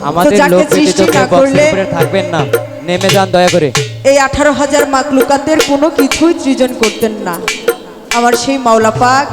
আমাদের লোক পেটিতে বক্সের উপরে থাকবেন না, নেমে যান দয়া করে। এই 18,000 মাকলুকাতের কোনো কিছুই সৃজন করতেন না। আমার সেই মাওলা পাক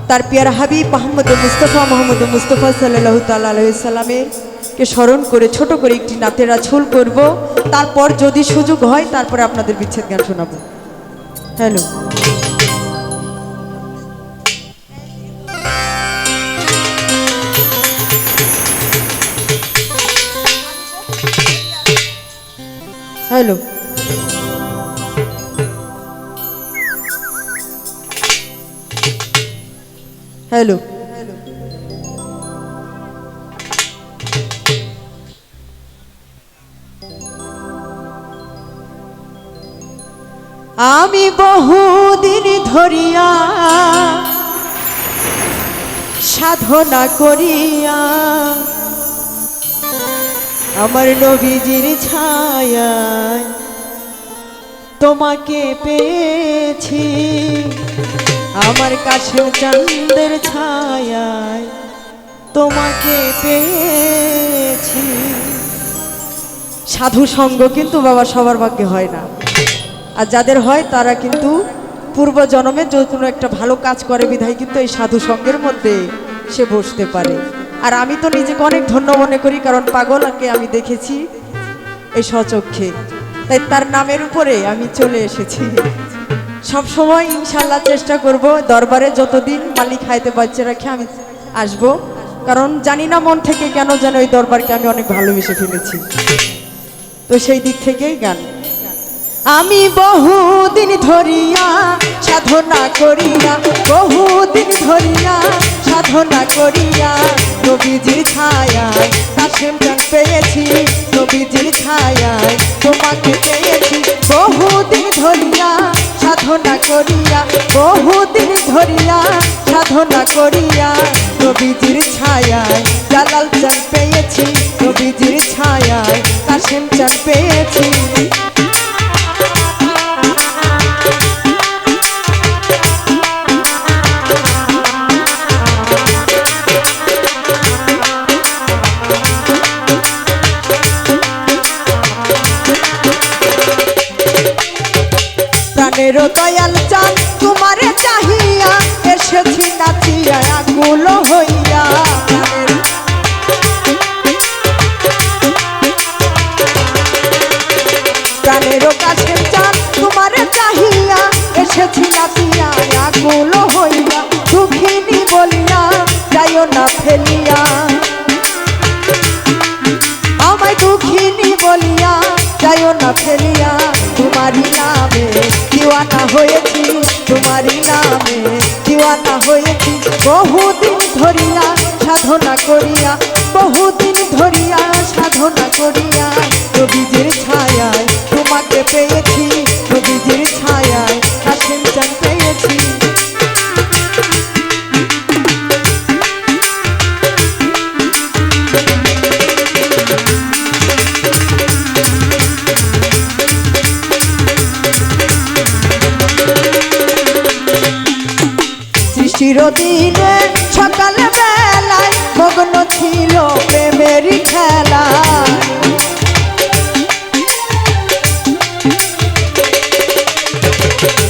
তার পিয়ার হাবিব মোহাম্মদ মুস্তফা সাল্লাল্লাহু তাআলা আলাইহি সাল্লামের কে স্মরণ করে ছোট করে একটি নাতের রাসূল করব, তারপর যদি সুযোগ হয় তারপরে আপনাদের বিচ্ছেদ গান শোনাবো। Hello, hello, hello. আমি বহুদিন ধরিয়া সাধনা করিয়া আমার নবীজির ছায়ায় তোমাকে পেয়েছি, আমার কাছে চাঁদের ছায়ায় তোমাকে পেয়েছি। সাধু সঙ্গ কিন্তু বাবা সবার ভাগ্যে হয় না, আর যাদের হয় তারা কিন্তু পূর্ব জন্মে যে কোনো একটা ভালো কাজ করে বিধায় কিন্তু এই সাধু সঙ্গের মধ্যে সে বসতে পারে। আর আমি তো নিজেকে অনেক ধন্য মনে করি, কারণ পাগলকে আমি দেখেছি এই স্বচক্ষে, তাই তার নামের উপরে আমি চলে এসেছি। সব সময় ইনশাল্লাহ চেষ্টা করব দরবারে যতদিন মালিক হায়াতে বাচ্চা রাখে আমি আসব, কারণ জানি না মন থেকে কেন যেন এই দরবারকে আমি অনেক ভালোবেসে ফেলেছি। তো সেই দিক থেকেই গান। আমি বহুদিন ধরিয়া সাধনা করিয়া, বহুদিন ধরিয়া সাধনা করিয়া নবীজির ছায়ায় কাশেম জান পেয়েছি, নবীজির ছায়ায় তোমাকে পেয়েছি। বহুদিন ধরিয়া সাধনা করিয়া, বহুদিন ধরিয়া সাধনা করিয়া নবীজির ছায়ায় জালাল জান পেয়েছি, নবীজির ছায়ায় কাশেম জান পেয়েছি। প্রাণের দয়াল চান তোমারে চাহিয়া এসেছি নাচিয়া আকুল হইয়া। প্রাণের কাছে চান তোমারে চাহিয়া এসেছি নাচিয়া আকুল হইয়া। দুঃখিনী বলিয়া যাইও না ফেলিয়া, আমায় দুঃখিনী বলিয়া যাইও না ফেলিয়া। তোমারি নামে দিওয়ানা হয়েছি, তোমারি নামে দিওয়ানা হয়েছি। বহুদিন ধরিয়া সাধনা করিয়া, বহুদিন ধরিয়া সাধনা করিয়া নবীজির ছায়ায় তোমাকে পেয়েছি, নবীজির ছায়ায় কাশেম জান পেয়েছি। চিরদিনে সকাল বেলায় মগ্ন ছিল প্রেমেরই খেলা।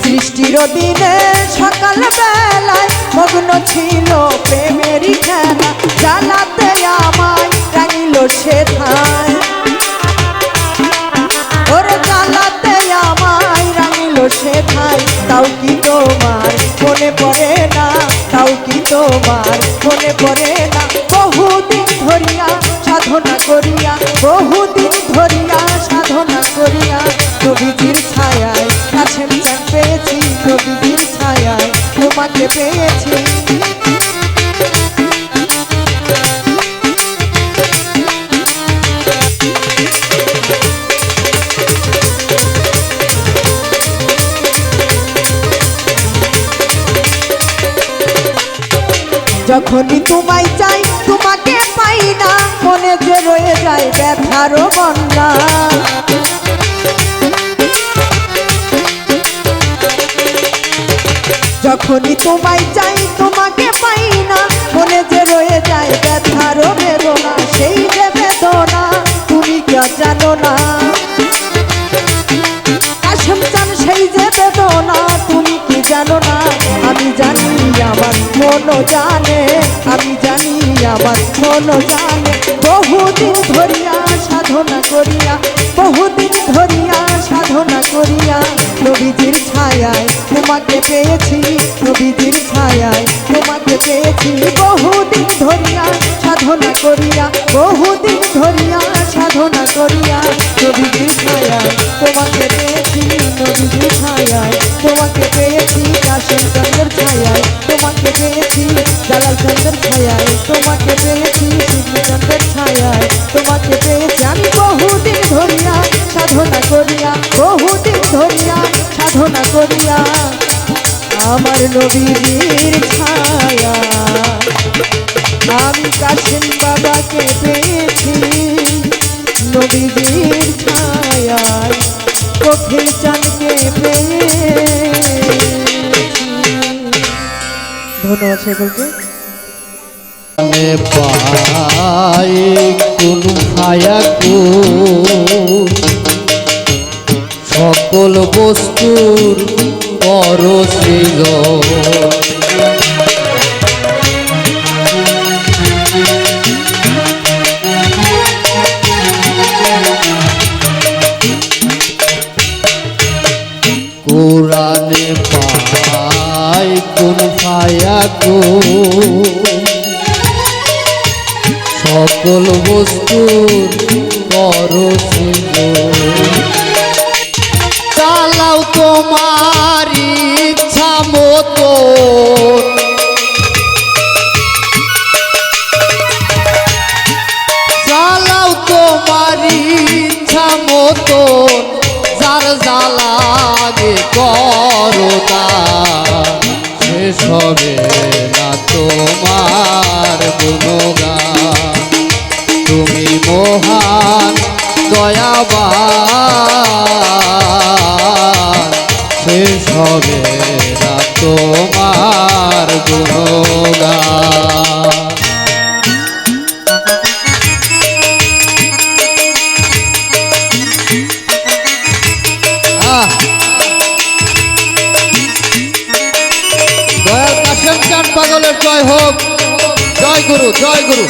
সৃষ্টির দিনে সকাল বেলায় মগ্ন ছিল প্রেমেরই খেলা। জ্বালাতে আমায় রাঙিল সে ঠায়, ওরে জ্বালাতে আমায় রাঙিল সে ঠায়। তাও কি তোমার মনে পড়ে না, তাও কি তোমার মনে পড়ে না। বহুদিন ধরিয়া সাধনা করিয়া, বহুদিন ধরিয়া সাধনা করিয়া নবীজির ছায়ায় কাশেম জান পেয়েছি, নবীজির ছায়ায় তোমাকে পেয়েছি। যখনই তোমায় চাই তোমাকে পাই না, মনে যে রয়ে যায় ব্যথার বন্যা। যখনই তোমায় চাই তোমাকে পাই না, মনে যে রয়ে যায় ব্যথার বেদনা। সেই যে বেদনা তুমি কি আর জানো না কাশেম চান সেই যে বেদনা তুমি কি জানো না আমি জানি আমার মনও জানে আমি জানি আমার মনও জানে বহুদিন ধরিয়া সাধনা করিয়া বহুদিন ধরিয়া সাধনা করিয়া নবীজির ছায়ায় তোমাকে পেয়েছি নবীজির ছায়ায় তোমাকে পেয়েছি বহুদিন ধরিয়া সাধনা করিয়া বহুদিন ধরিয়া সাধনা করিয়া নবীজির ছায়ায় তোমাকে পেয়েছি নবীজির ছায়ায় তোমাকে পেয়েছি কাশেম চন্দ্রের ছায়ায় তোমাকে পেয়েছি জালাল চন্দ্রের ছায়ায় তোমাকে পেয়েছি কৃষ্ণচন্দ্রের ছায়ায় তোমাকে পেয়েছি আমি বহুদিন ধরিয়া সাধনা করিয়া বহুদিন ধরিয়া সাধনা করিয়া আমার নবীজির ছায়া আমি কাশেম বাবাকে পেয়েছি নবীজির ছায়ায় চোখের চাঁদকে পেয়েছি ধন্যবাদ সকলকে পাই কোন ছায়াকু সকল বস্তুর পরশিল কোরআনে পাই কোন ছায়াকু সকল বস্তুর পরশিল চালাও তোমার ইচ্ছা মতো চালাও তোমার ইচ্ছা মতো যার জ্বালাগে করো শেষ হবে না তোমার গুণগান তুমি মহান দয়াবান শেষ হবে না তোমার গুণগান দয়াল কাশেম চাঁদ পাগলের জয় হোক জয় গুরু জয় গুরু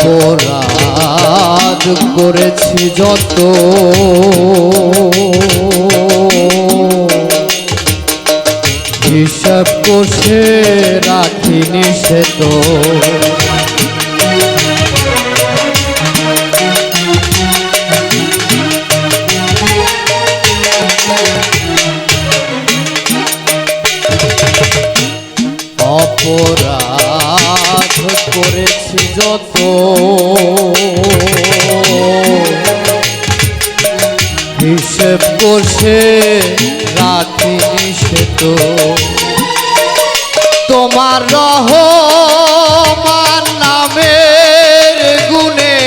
অপরাধ করেছি যত হিসাব কষে রাখিনি সে তো অপরাধ করেছি যত হিসেব কষে রাখিনি সে তো তোমার রহমান নামের গুণে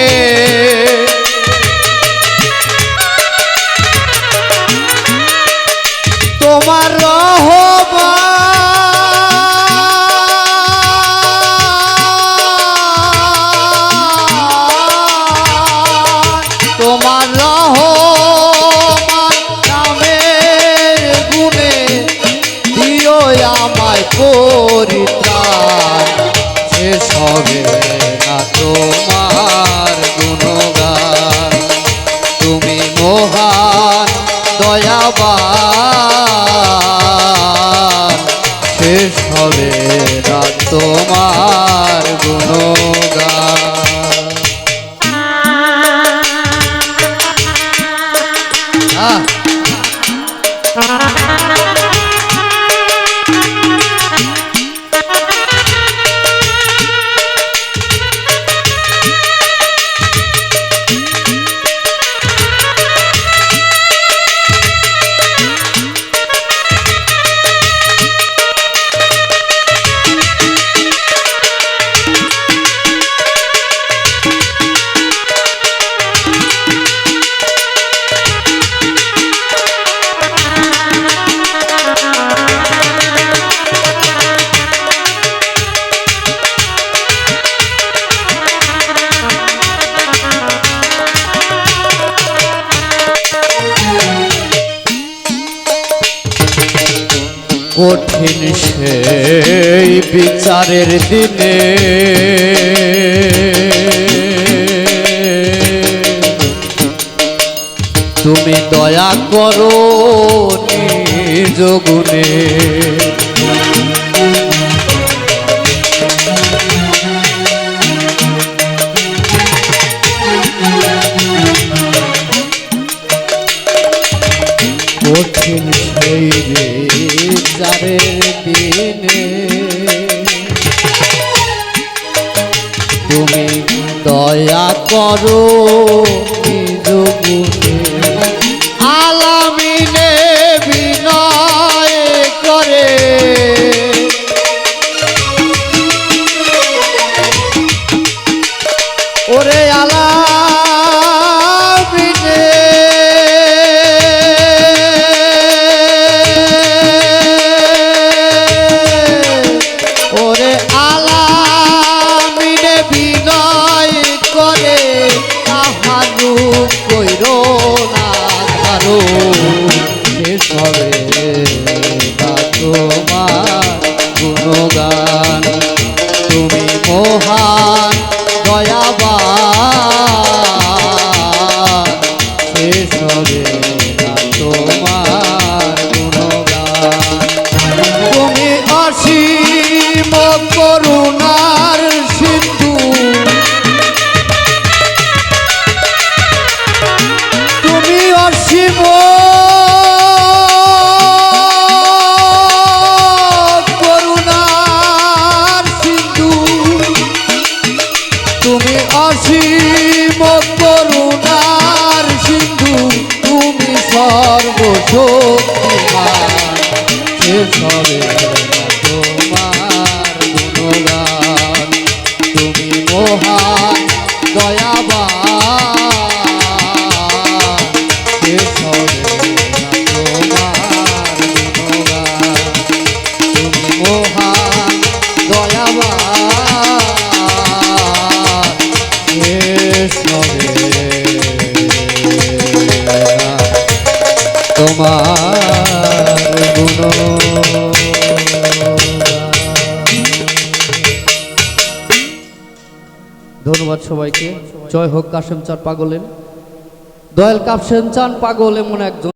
তোমার তোমার রহমান নামের গুণে দিও আমায় পরিত্রাণ কঠিন সেই বিচারের দিনে তুমি দয়া করো নিজ গুণে। কঠিন সেই বিচারের দিনে তুমি দয়া করো নিজ গুণে। আলামিনে বিনয় করে ওরে আলামিনে ওরে আলামিনে বিনয় করে তাহারু কইরো না ধারো শেষ হবে না তোমার গুণগান। তুমি মহান দয়াবান শেষ হবে না তোমার গুণগান। তুমি অসীম করুণার সিন্ধু তুমি অসীম করুণার সিন্ধু তুমি অসীম করুণার সিন্ধু তুমি সর্বশক্তিমান শেষ হবে না তোমার গুণগান। তুমি মহান দয়াবান শেষ হবে না তোমার গুণগান। তুমি মহান দয়াবান শেষ হবে না তোমার গুণগান। ধন্যবাদ সবাইকে। জয় হোক কাশেম চাঁদ পাগলের। দয়াল কাশেম চাঁদ পাগল এমন একজন